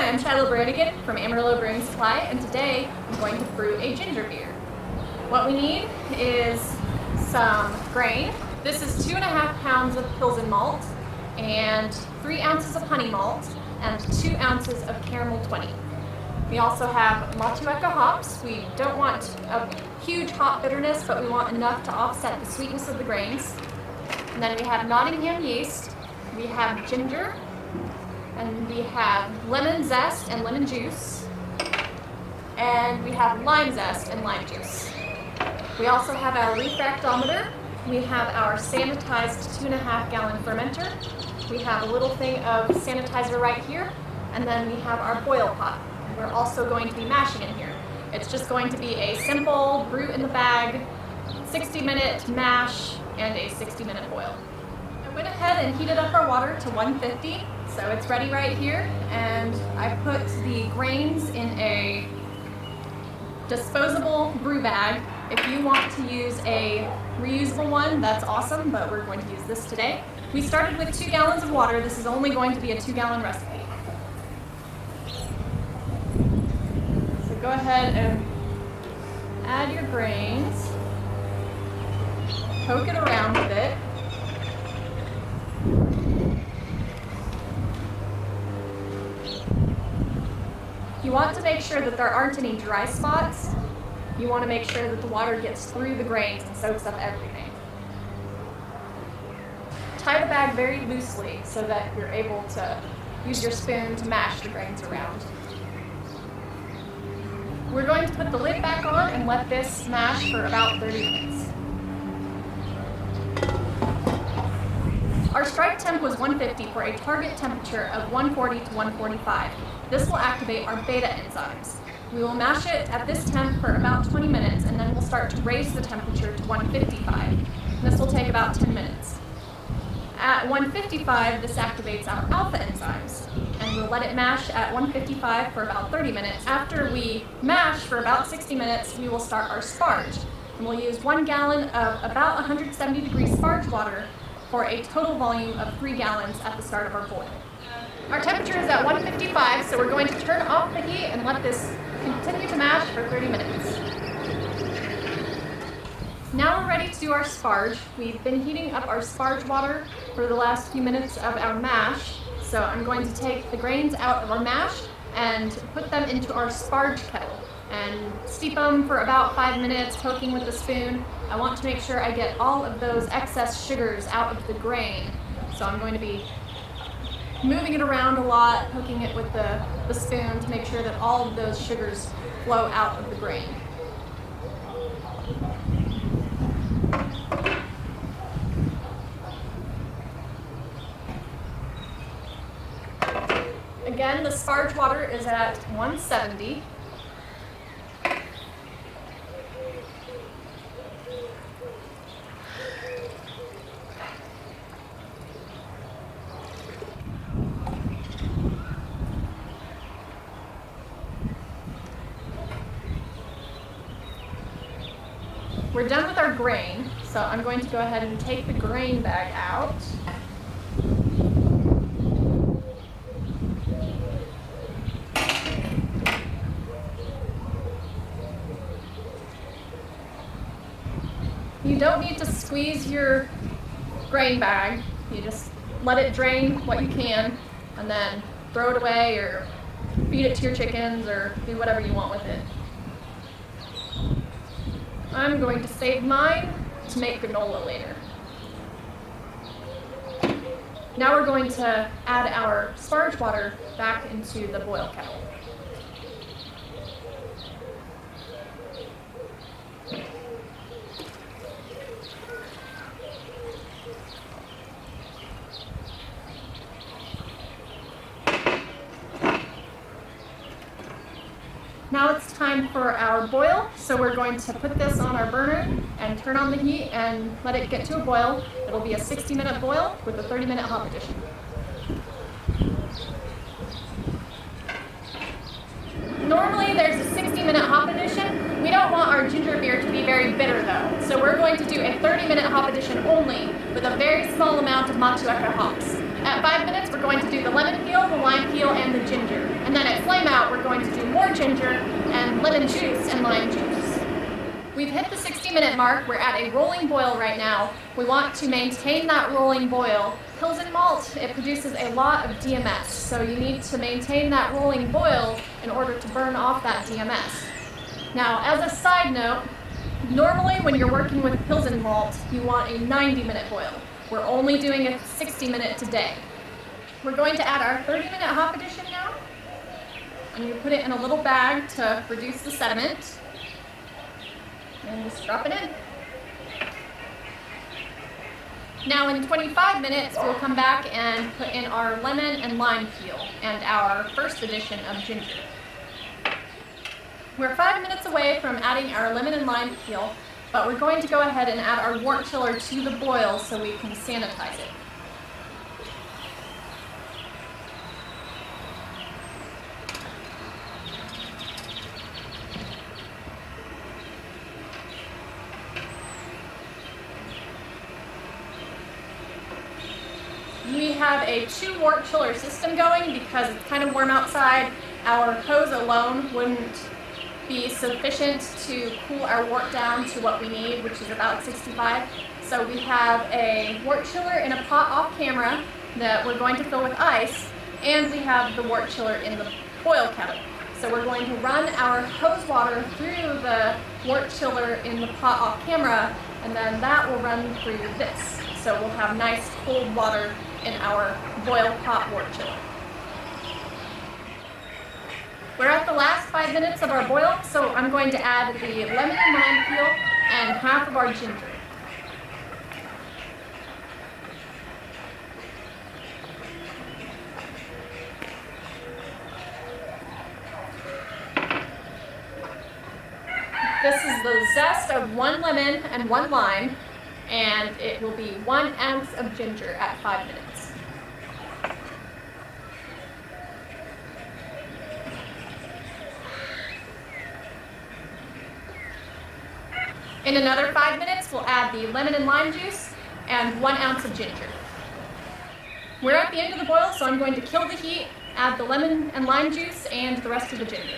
I'm Shiloh Branigan from Amarillo Brewing Supply, and today I'm going to brew a ginger beer. What we need is some grain. This is 2.5 pounds of Pilsen malt and 3 ounces of honey malt and 2 ounces of caramel 20. We also have Motueka hops. We don't want a huge hop bitterness, but we want enough to offset the sweetness of the grains. And then we have Nottingham yeast, we have ginger, and we have lemon zest and lemon juice, and we have lime zest and lime juice. We also have our refractometer. We have our sanitized 2.5 gallon fermenter. We have a little thing of sanitizer right here, and then we have our boil pot. And we're also going to be mashing in here. It's just going to be a simple brew in the bag, 60-minute mash, and a 60-minute boil. I went ahead and heated up our water to 150, so it's ready right here, and I put the grains in a disposable brew bag. If you want to use a reusable one, that's awesome, but we're going to use this today. We started with 2 gallons of water. This is only going to be a 2-gallon recipe. So go ahead and add your grains, poke it around a bit. You want to make sure that there aren't any dry spots. You want to make sure that the water gets through the grains and soaks up everything. Tie the bag very loosely so that you're able to use your spoon to mash the grains around. We're going to put the lid back on and let this mash for about 30 minutes. Our strike temp was 150 for a target temperature of 140 to 145. This will activate our beta enzymes. We will mash it at this temp for about 20 minutes, and then we'll start to raise the temperature to 155. This will take about 10 minutes. At 155, this activates our alpha enzymes, and we'll let it mash at 155 for about 30 minutes. After we mash for about 60 minutes, we will start our sparge. And we'll use 1 gallon of about 170 degree sparge water for a total volume of 3 gallons at the start of our boil. Our temperature is at 155, so we're going to turn off the heat and let this continue to mash for 30 minutes. Now we're ready to do our sparge. We've been heating up our sparge water for the last few minutes of our mash, so I'm going to take the grains out of our mash and put them into our sparge kettle and steep them for about 5 minutes, poking with the spoon. I want to make sure I get all of those excess sugars out of the grain, so I'm going to be moving it around a lot, poking it with the spoon to make sure that all of those sugars flow out of the grain. Again, the sparge water is at 170. We're done with our grain, so I'm going to go ahead and take the grain bag out. You don't need to squeeze your grain bag. You just let it drain what you can and then throw it away or feed it to your chickens or do whatever you want with it. I'm going to save mine to make granola later. Now we're going to add our sparge water back into the boil kettle. Now it's time for our boil, so we're going to put this on our burner and turn on the heat and let it get to a boil. It'll be a 60-minute boil with a 30-minute hop addition. Normally there's a 60-minute hop addition. We don't want our ginger beer to be very bitter though, so we're going to do a 30-minute hop addition only with a very small amount of Motueka hops. At 5 minutes, we're going to do the lemon peel, the lime peel, and the ginger. And then at ginger, and lemon juice and lime juice. We've hit the 60-minute mark. We're at a rolling boil right now. We want to maintain that rolling boil. Pilsen malt, it produces a lot of DMS, so you need to maintain that rolling boil in order to burn off that DMS. Now, as a side note, normally when you're working with Pilsen malt, you want a 90-minute boil. We're only doing a 60-minute today. We're going to add our 30-minute hop addition now. And you put it in a little bag to reduce the sediment. And just drop it in. Now in 25 minutes, we'll come back and put in our lemon and lime peel and our first addition of ginger. We're 5 minutes away from adding our lemon and lime peel, but we're going to go ahead and add our wort chiller to the boil so we can sanitize it. We have a 2 wort chiller system going because it's kind of warm outside. Our hose alone wouldn't be sufficient to cool our wort down to what we need, which is about 65. So we have a wort chiller in a pot off camera that we're going to fill with ice, and we have the wort chiller in the boil kettle. So we're going to run our hose water through the wort chiller in the pot off camera, and then that will run through this. So we'll have nice cold water in our boil pot wort chiller. We're at the last 5 minutes of our boil, so I'm going to add the lemon and lime peel and half of our ginger. This is the zest of 1 lemon and 1 lime, and it will be 1 ounce of ginger at 5 minutes. In another 5 minutes, we'll add the lemon and lime juice and 1 ounce of ginger. We're at the end of the boil, so I'm going to kill the heat, add the lemon and lime juice, and the rest of the ginger.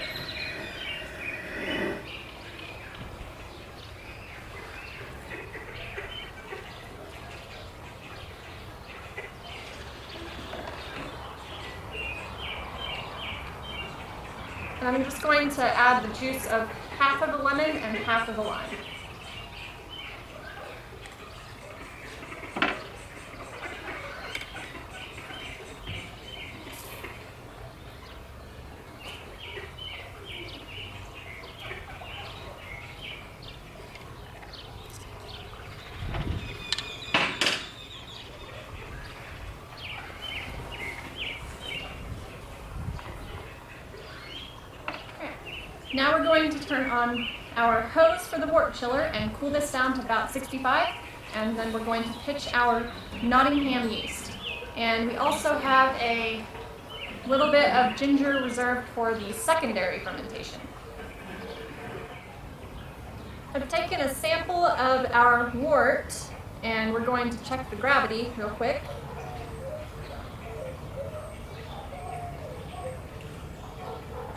And I'm just going to add the juice of half of the lemon and half of the lime. Now we're going to turn on our hose for the wort chiller and cool this down to about 65, and then we're going to pitch our Nottingham yeast. And we also have a little bit of ginger reserved for the secondary fermentation. I've taken a sample of our wort, and we're going to check the gravity real quick.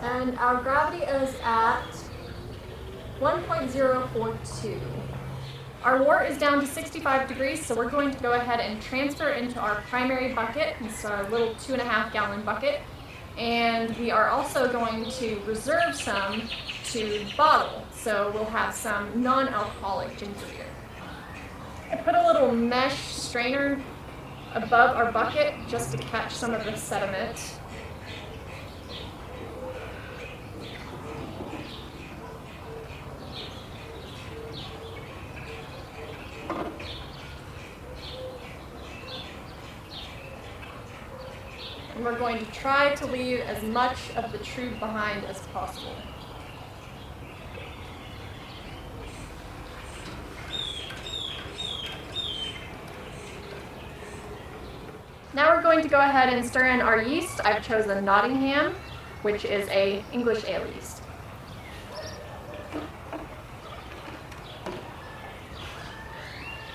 And our gravity is at 1.042. Our wort is down to 65 degrees, so we're going to go ahead and transfer it into our primary bucket. It's our little 2.5 gallon bucket. And we are also going to reserve some to bottle, so we'll have some non-alcoholic ginger beer. I put a little mesh strainer above our bucket just to catch some of the sediment. And we're going to try to leave as much of the tube behind as possible. Now we're going to go ahead and stir in our yeast. I've chosen Nottingham, which is an English ale yeast.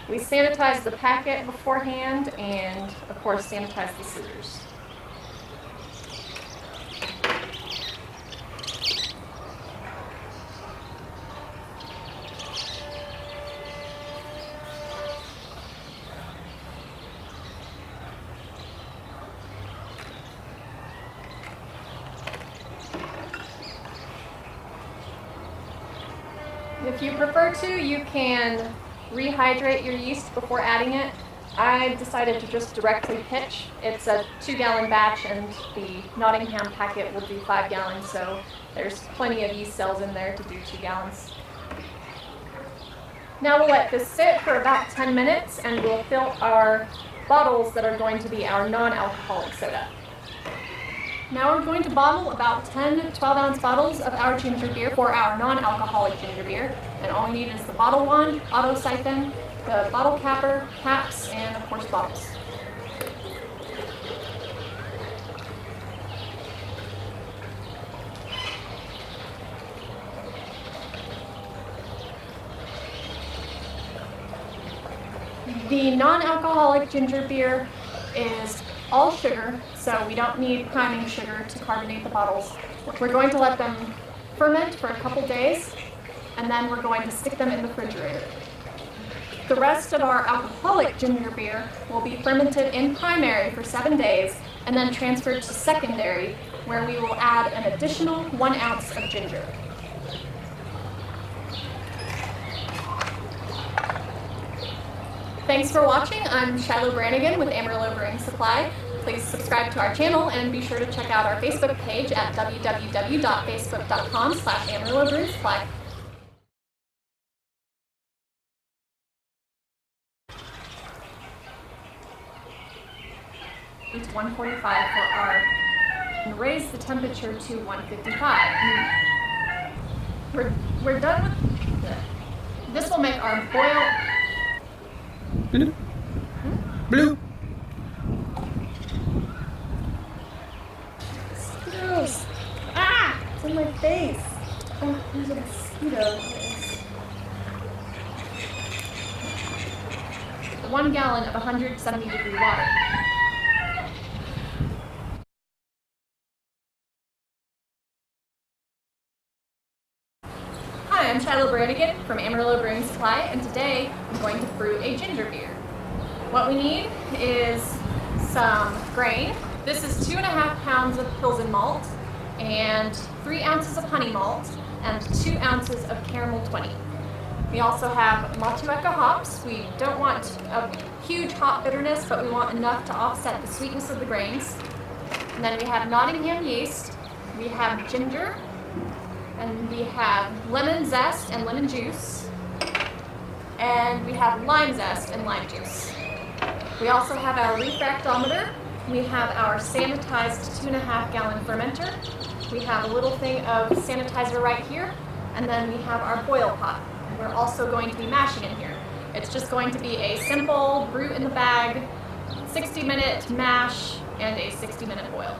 We sanitize the packet beforehand and, of course, sanitize the scissors. If you prefer to, you can rehydrate your yeast before adding it. I decided to just directly pitch. It's a 2-gallon batch and the Nottingham packet will do 5 gallons, so there's plenty of yeast cells in there to do 2 gallons. Now we'll let this sit for about 10 minutes and we'll fill our bottles that are going to be our non-alcoholic soda. Now we're going to bottle about 10 12-ounce bottles of our ginger beer for our non-alcoholic ginger beer. And all we need is the bottle wand, auto siphon, the bottle capper, caps, and of course bottles. The non-alcoholic ginger beer is all sugar, so we don't need priming sugar to carbonate the bottles. We're going to let them ferment for a couple days, and then we're going to stick them in the refrigerator. The rest of our alcoholic ginger beer will be fermented in primary for 7 days, and then transferred to secondary, where we will add an additional 1 ounce of ginger. Thanks for watching. I'm Shiloh Brannigan with Amarillo Brewing Supply. Please subscribe to our channel and be sure to check out our Facebook page at www.facebook.com/Amarillo Brewing Supply. It's 145 for our, and raise the temperature to 155. We're done with this. Will make our boil. Blue. Mosquitoes! Ah! It's in my face. Oh, there's a mosquito. 1 gallon of 170-degree water. Hi, I'm Shiloh Brannigan from Amarillo Brewing Supply, and today I'm going to brew a ginger beer. What we need is some grain. This is 2.5 pounds of Pilsen malt and 3 ounces of honey malt and 2 ounces of caramel 20. We also have Motueka hops. We don't want a huge hop bitterness, but we want enough to offset the sweetness of the grains. And then we have Nottingham yeast. We have ginger. And we have lemon zest and lemon juice. And we have lime zest and lime juice. We also have our refractometer. We have our sanitized 2.5 gallon fermenter. We have a little thing of sanitizer right here. And then we have our boil pot. And we're also going to be mashing in here. It's just going to be a simple brew in the bag, 60-minute mash, and a 60-minute boil.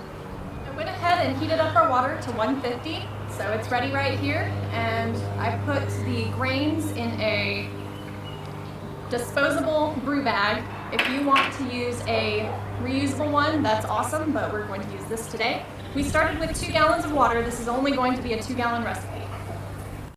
I went ahead and heated up our water to 150. So it's ready right here, and I put the grains in a disposable brew bag. If you want to use a reusable one, that's awesome, but we're going to use this today. We started with 2 gallons of water. This is only going to be a 2-gallon recipe.